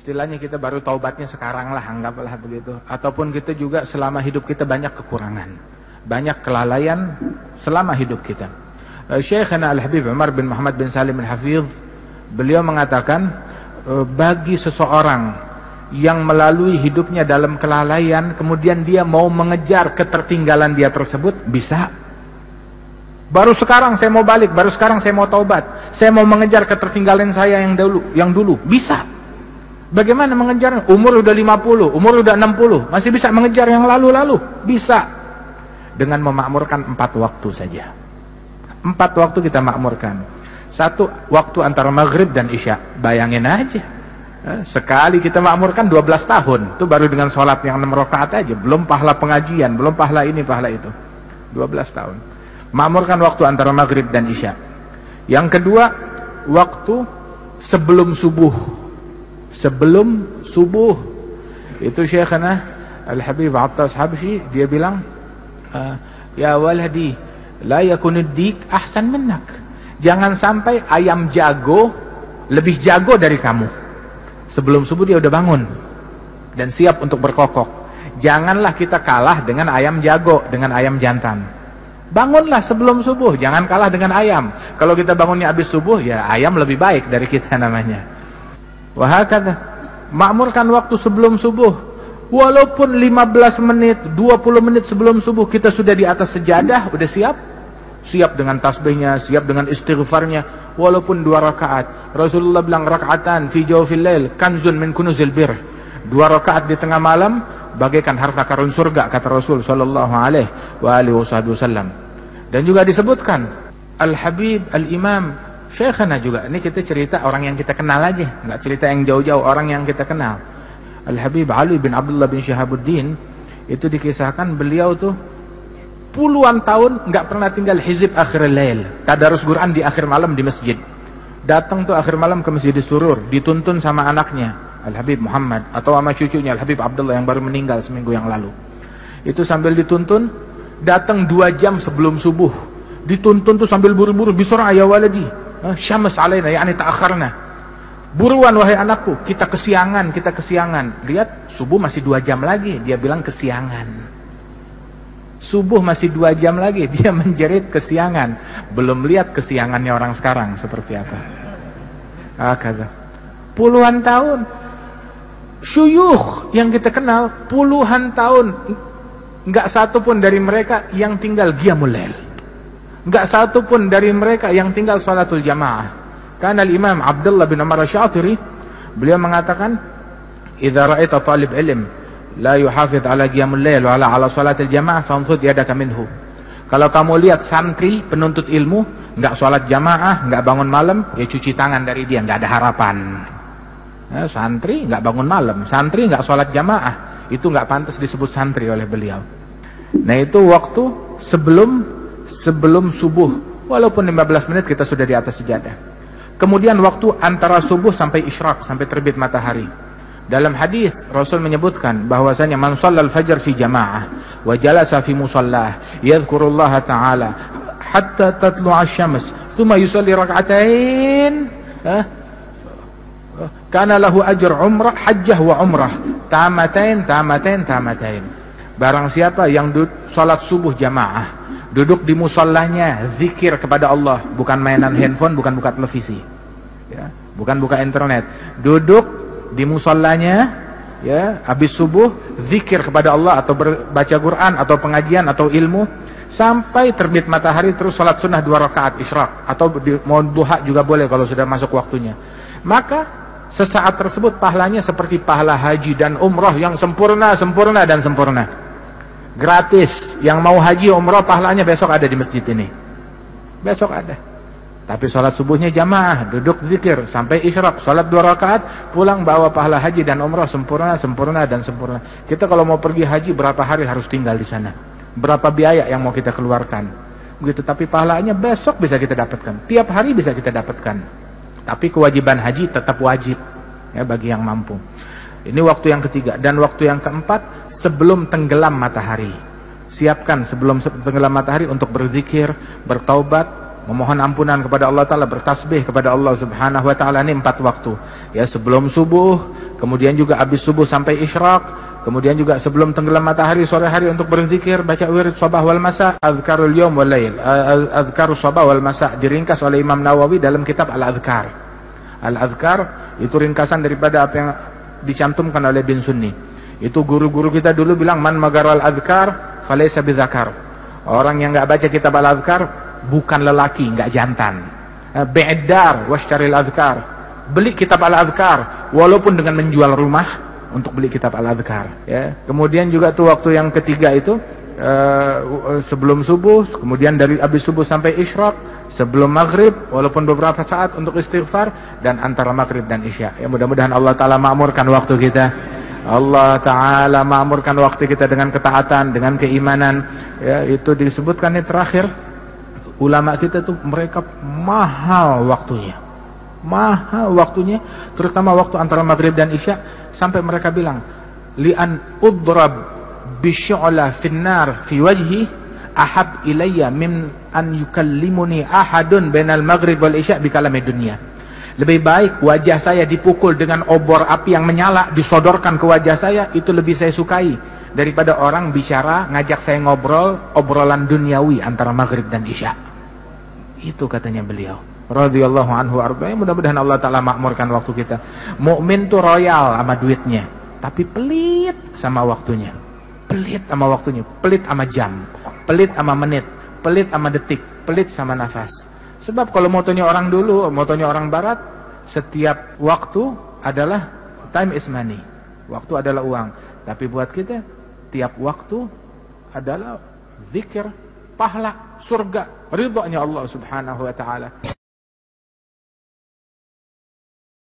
Istilahnya kita baru taubatnya sekarang lah, anggaplah begitu. Ataupun kita juga selama hidup kita banyak kekurangan, banyak kelalaian selama hidup kita. Syekhana Al-Habib Umar bin Muhammad bin Salim Al-Hafidh, beliau mengatakan, bagi seseorang yang melalui hidupnya dalam kelalaian, kemudian dia mau mengejar ketertinggalan dia tersebut, bisa. Baru sekarang saya mau balik, baru sekarang saya mau taubat, saya mau mengejar ketertinggalan saya yang dulu, bisa. Bagaimana mengejar? Umur udah 50, umur udah 60, masih bisa mengejar yang lalu-lalu? Bisa. Dengan memakmurkan 4 waktu saja. 4 waktu kita makmurkan. 1 waktu antara maghrib dan isya. Bayangin aja. Sekali kita makmurkan 12 tahun. Itu baru dengan sholat yang 6 rakaat aja. Belum pahala pengajian, belum pahala ini, pahala itu. 12 tahun. Makmurkan waktu antara maghrib dan isya. Yang kedua, waktu sebelum subuh. Sebelum subuh. Itu Syekhana Al-Habib Attas Habsyi, dia bilang, ya waladi, la yakunud dik ahsan minnak. Jangan sampai ayam jago lebih jago dari kamu. Sebelum subuh dia udah bangun dan siap untuk berkokok. Janganlah kita kalah dengan ayam jago, dengan ayam jantan. Bangunlah sebelum subuh, jangan kalah dengan ayam. Kalau kita bangunnya habis subuh, ya ayam lebih baik dari kita namanya. Wahakadha, makmurkan waktu sebelum subuh. Walaupun 15 menit, 20 menit sebelum subuh kita sudah di atas sejadah, udah siap. Siap dengan tasbihnya, siap dengan istighfarnya. Walaupun 2 rakaat. Rasulullah bilang, raka'atan fi jawfil lail kanzun min kunuzil bir. 2 rakaat di tengah malam bagaikan harta karun surga, kata Rasul sallallahu alaihi wasallam. Dan juga disebutkan Al-Habib Al-Imam Syekhana juga, ini kita cerita orang yang kita kenal aja, nggak cerita yang jauh-jauh, orang yang kita kenal. Al-Habib Ali bin Abdullah bin Syihabuddin, itu dikisahkan beliau tuh puluhan tahun nggak pernah tinggal hizib akhir lail, tadarus Quran di akhir malam di masjid. Datang tuh akhir malam ke Masjid Surur, dituntun sama anaknya Al-Habib Muhammad atau sama cucunya Al-Habib Abdullah yang baru meninggal seminggu yang lalu. Itu sambil dituntun, datang 2 jam sebelum subuh, dituntun tuh sambil buru-buru, bisur'a ya waladi, syams alaina, yakni ta'akharna. Buruan wahai anakku, kita kesiangan. Lihat, subuh masih 2 jam lagi, dia bilang kesiangan. Subuh masih 2 jam lagi, dia menjerit kesiangan. Belum lihat kesiangannya orang sekarang seperti apa. Kata puluhan tahun. Syuyukh yang kita kenal puluhan tahun, enggak satu pun dari mereka yang tinggal qiyamul lail. Enggak satu pun dari mereka yang tinggal salatul jamaah. Karena Imam Abdullah bin Umar Asy-Syatiri, beliau mengatakan, "Idza ra'aita talib ilm la yuhafidh ala qiyamul lail wa ala salatil jamaah fanfudh yadaka minhu." Kalau kamu lihat santri penuntut ilmu enggak salat jamaah, enggak bangun malam, ya cuci tangan dari dia, enggak ada harapan. Santri enggak bangun malam, santri enggak salat jamaah, itu enggak pantas disebut santri oleh beliau. Nah, itu waktu sebelum subuh, walaupun 15 menit kita sudah di atas sejadah. Kemudian waktu antara subuh sampai isyraq, sampai terbit matahari. Dalam hadis Rasul menyebutkan bahwasanya man shallal fajr fi jamaah wa jalasa fi musallah yadhkurullaha ta'ala hatta tatlu'a asy-syams thumma yusalli rak'atain kana lahu ajr umrah hajjah wa umrah tamatain. Barang siapa yang salat subuh jamaah, duduk di musallahnya, zikir kepada Allah, bukan mainan handphone, bukan buka televisi, ya, bukan buka internet, duduk di musallahnya, ya, habis subuh, zikir kepada Allah atau baca Quran atau pengajian atau ilmu sampai terbit matahari, terus salat sunnah 2 rakaat isyraq atau mau duha juga boleh kalau sudah masuk waktunya. Maka sesaat tersebut pahalanya seperti pahala haji dan umrah yang sempurna. Gratis. Yang mau haji umrah pahalanya besok ada di masjid ini. Besok ada. Tapi sholat subuhnya jamaah, duduk zikir sampai isyraq, sholat 2 rakaat, pulang bawa pahala haji dan umrah sempurna. Kita kalau mau pergi haji berapa hari harus tinggal di sana? Berapa biaya yang mau kita keluarkan? Begitu, tapi pahalanya besok bisa kita dapatkan. Tiap hari bisa kita dapatkan. Tapi kewajiban haji tetap wajib, ya, bagi yang mampu. Ini waktu yang ketiga. Dan waktu yang keempat, sebelum tenggelam matahari. Siapkan sebelum tenggelam matahari untuk berzikir, bertaubat, memohon ampunan kepada Allah Ta'ala, bertasbih kepada Allah Subhanahu Wa Ta'ala. Ini 4 waktu, ya, sebelum subuh, kemudian juga habis subuh sampai isyraq, kemudian juga sebelum tenggelam matahari sore hari untuk berzikir, baca wirid sabah wal masa, azkarul yaum wal lail, azkarus sabah wal masa, diringkas oleh Imam Nawawi dalam kitab Al-Adhkar. Al-Adhkar itu ringkasan daripada apa yang dicantumkan oleh Bin Sunni. Itu guru-guru kita dulu bilang, man magaral adhkar falaysa bidzakar. Orang yang enggak baca kitab Al-Adhkar bukan lelaki, enggak jantan. Bi'dar washtaril adhkar. Beli kitab Al-Adhkar walaupun dengan menjual rumah untuk beli kitab Al-Adhkar, ya. Kemudian juga tuh waktu yang ketiga itu sebelum subuh, kemudian dari habis subuh sampai isyraq, sebelum maghrib walaupun beberapa saat untuk istighfar, dan antara maghrib dan isya. Ya, mudah-mudahan Allah Ta'ala ma'murkan waktu kita. Allah Ta'ala ma'murkan waktu kita dengan ketaatan, dengan keimanan. Ya, itu disebutkan yang terakhir, ulama kita tuh mereka mahal waktunya. Mahal waktunya, terutama waktu antara maghrib dan isya, sampai mereka bilang, li'an udrab bisyu'la finnar fi wajhi ahab ilayya min an yukallimuni ahadun bainal maghrib wal isya bikalami dunia. Lebih baik wajah saya dipukul dengan obor api yang menyala, disodorkan ke wajah saya, itu lebih saya sukai daripada orang bicara ngajak saya ngobrol obrolan duniawi antara maghrib dan isya. Itu katanya beliau radhiyallahu anhu arba. Mudah-mudahan Allah Ta'ala makmurkan waktu kita. Mukmin tuh royal sama duitnya, tapi pelit sama waktunya. Pelit sama waktunya, pelit sama jam, pelit sama menit, pelit sama detik, pelit sama nafas. Sebab kalau motonya orang dulu, motonya orang barat, setiap waktu adalah time is money. Waktu adalah uang. Tapi buat kita, tiap waktu adalah zikir, pahala, surga, ridhonya Allah Subhanahu wa ta'ala.